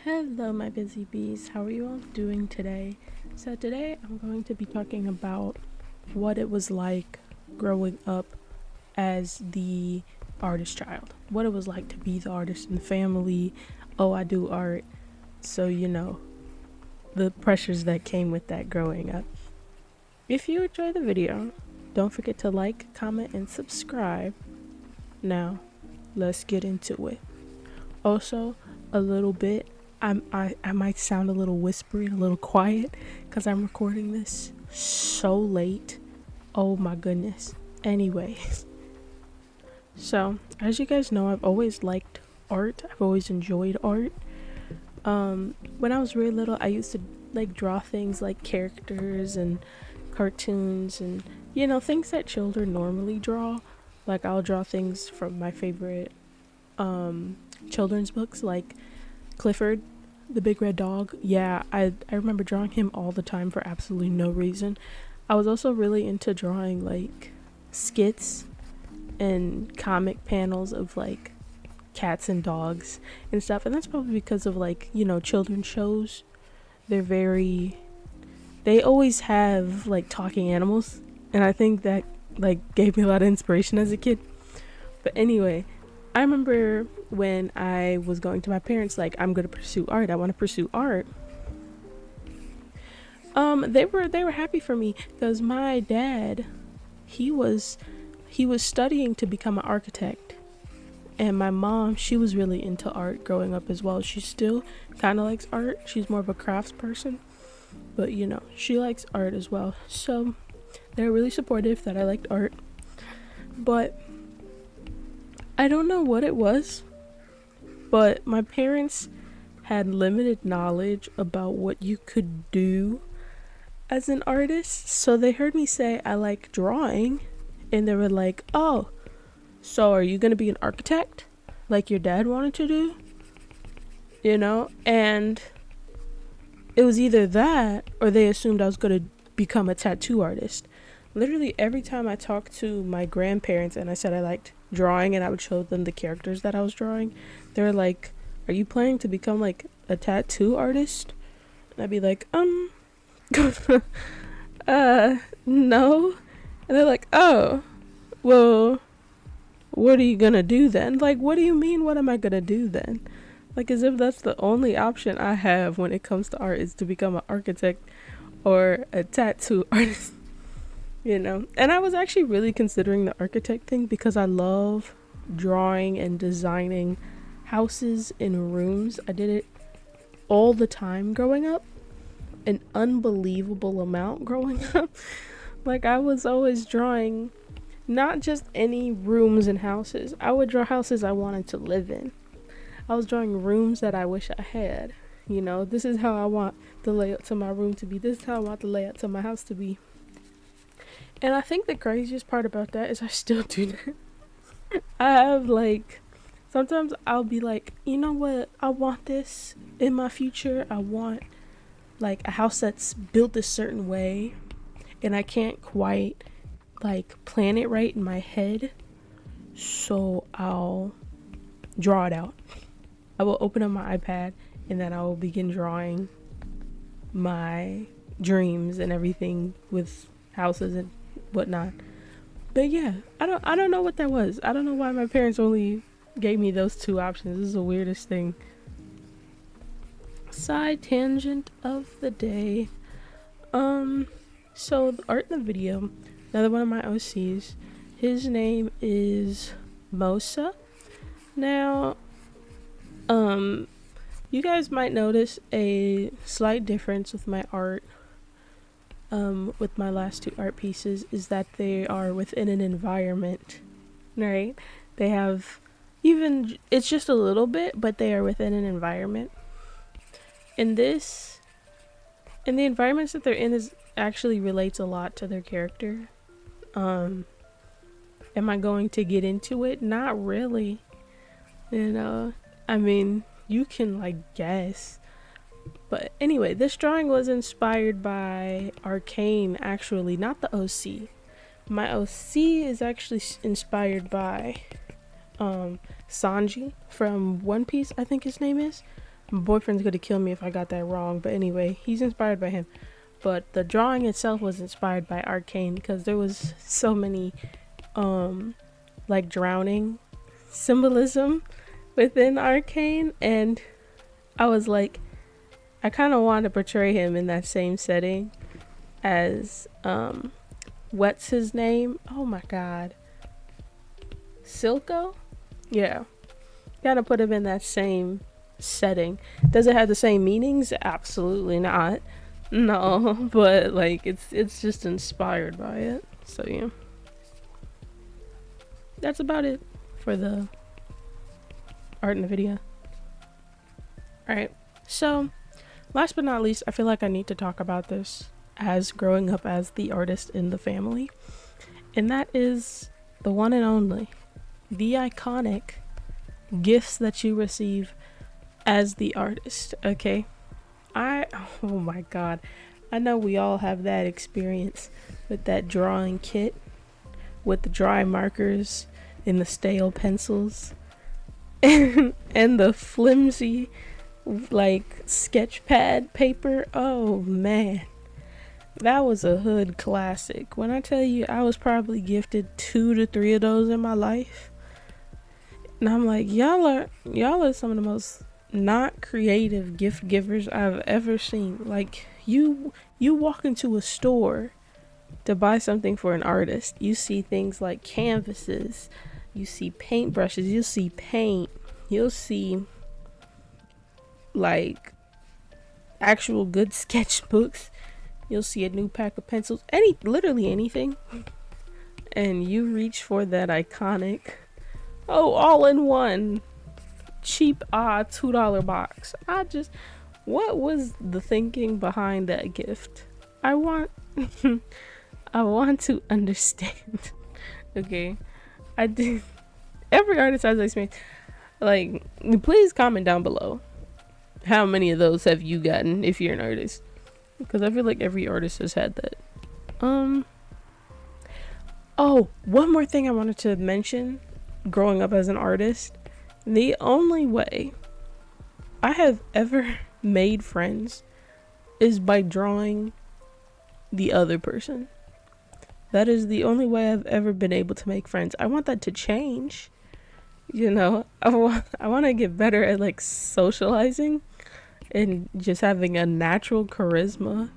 Hello, my busy bees. How are you all doing today? So, today I'm going to be talking about what it was like growing up as the artist child. What it was like to be the artist in the family. Oh, I do art. So, the pressures that came with that growing up. If you enjoy the video, don't forget to like, comment, and subscribe. Now, let's get into it. Also, a little bit I might sound a little whispery, a little quiet because I'm recording this so late. Oh my goodness. Anyways, so as you guys know, I've always liked art. I've always enjoyed art. When I was really little, I used to like draw things like characters and cartoons and things that children normally draw. Like I'll draw things from my favorite children's books like Clifford the Big Red Dog. Yeah, I remember drawing him all the time for absolutely no reason. I was also really into drawing like skits and comic panels of like cats and dogs and stuff, and that's probably because of like children's shows. They always have like talking animals, and I think that like gave me a lot of inspiration as a kid. But anyway, I remember when I was going to my parents, like, I'm going to pursue art. I want to pursue art. They were happy for me because my dad, he was studying to become an architect, and my mom, she was really into art growing up as well. She still kind of likes art. She's more of a crafts person, but she likes art as well. So they're really supportive that I liked art, but I don't know what it was, but my parents had limited knowledge about what you could do as an artist. So they heard me say I like drawing, and they were like, "Oh, so are you going to be an architect like your dad wanted to do?" And it was either that or they assumed I was going to become a tattoo artist. Literally every time I talked to my grandparents and I said I liked drawing and I would show them the characters that I was drawing, they were like, "Are you planning to become like a tattoo artist?" And I'd be like, no. And they're like, "Oh, well, what are you gonna do then?" Like, what do you mean, what am I gonna do then? Like, as if that's the only option I have when it comes to art is to become an architect or a tattoo artist. And I was actually really considering the architect thing because I love drawing and designing houses and rooms. I did it all the time growing up, an unbelievable amount growing up. Like, I was always drawing not just any rooms and houses. I would draw houses I wanted to live in. I was drawing rooms that I wish I had. This is how I want the layout to my room to be. This is how I want the layout to my house to be. And I think the craziest part about that is I still do that. I have like, sometimes I'll be like, you know what? I want this in my future. I want like a house that's built a certain way, and I can't quite like plan it right in my head. So I'll draw it out. I will open up my iPad and then I will begin drawing my dreams and everything with houses and whatnot. But yeah, I don't know what that was. I don't know why my parents only gave me those two options. This is the weirdest thing. Side tangent of the day. So the art in the video, another one of my OCs, his name is Mosa. Now, you guys might notice a slight difference with my art. With my last two art pieces is that they are within an environment, right? They have it's just a little bit, but they are within an environment. And the environments that they're in is actually relates a lot to their character. Am I going to get into it? Not really. I mean, you can like guess. But anyway, this drawing was inspired by Arcane, actually, not the OC. My OC is actually inspired by Sanji from One Piece, I think his name is. My boyfriend's gonna kill me if I got that wrong, but anyway, he's inspired by him. But the drawing itself was inspired by Arcane because there was so many like drowning symbolism within Arcane, and I was like, I kind of wanted to portray him in that same setting as what's his name? Oh my god. Silco? Yeah. Gotta put him in that same setting. Does it have the same meanings? Absolutely not. No, but like it's just inspired by it. So yeah. That's about it for the art in the video. Alright, so last but not least, I feel like I need to talk about this as growing up as the artist in the family. And that is the one and only, the iconic gifts that you receive as the artist, okay? Oh my god, I know we all have that experience with that drawing kit with the dry markers and the stale pencils and the flimsy like sketch pad paper. Oh man, that was a hood classic. When I tell you, I was probably gifted 2 to 3 of those in my life, and I'm like, y'all are some of the most not creative gift givers I've ever seen. Like, you walk into a store to buy something for an artist, you see things like canvases, you see paintbrushes, you'll see paint, you'll see like actual good sketchbooks, you'll see a new pack of pencils, literally anything, and you reach for that iconic, all-in-one cheap $2 box. What was the thinking behind that gift? I want to understand. Okay, I did. Every artist has experience. Like, please comment down below how many of those have you gotten if you're an artist, because I feel like every artist has had that. Oh, one more thing I wanted to mention. Growing up as an artist, the only way I have ever made friends is by drawing the other person. That is the only way I've ever been able to make friends. I want that to change. You know, I want to get better at like socializing and just having a natural charisma.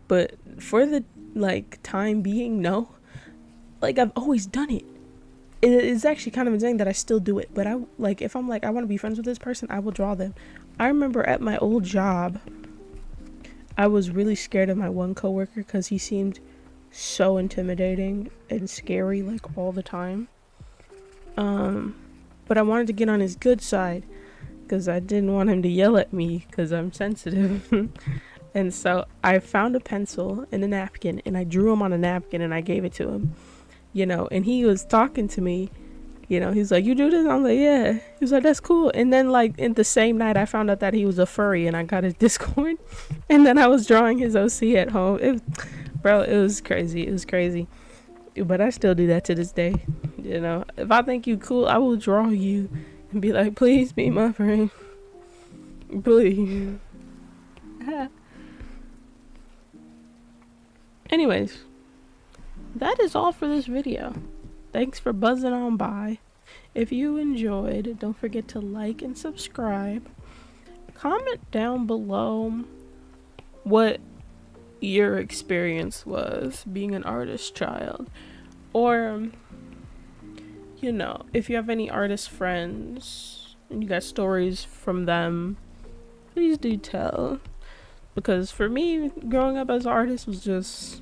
But for the like time being, no. Like, I've always done it. It is actually kind of insane that I still do it. But if I'm like, I want to be friends with this person, I will draw them. I remember at my old job, I was really scared of my one coworker because he seemed so intimidating and scary like all the time. But I wanted to get on his good side because I didn't want him to yell at me because I'm sensitive. And so I found a pencil and a napkin and I drew him on a napkin and I gave it to him, you know, and he was talking to me, you know, he's like, you do this? I'm like, yeah. He was like, that's cool. And then like in the same night I found out that he was a furry and I got his Discord, and then I was drawing his OC at home. It was crazy. But I still do that to this day. You know, if I think you cool, I will draw you and be like, please be my friend, please. Anyways, that is all for this video. Thanks for buzzing on by. If you enjoyed, don't forget to like and subscribe. Comment down below what your experience was being an artist child, or you know, if you have any artist friends and you got stories from them, please do tell, because for me, growing up as an artist was just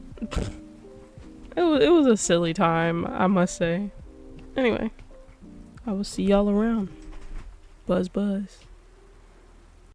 it was a silly time, I must say. Anyway, I will see y'all around. Buzz buzz.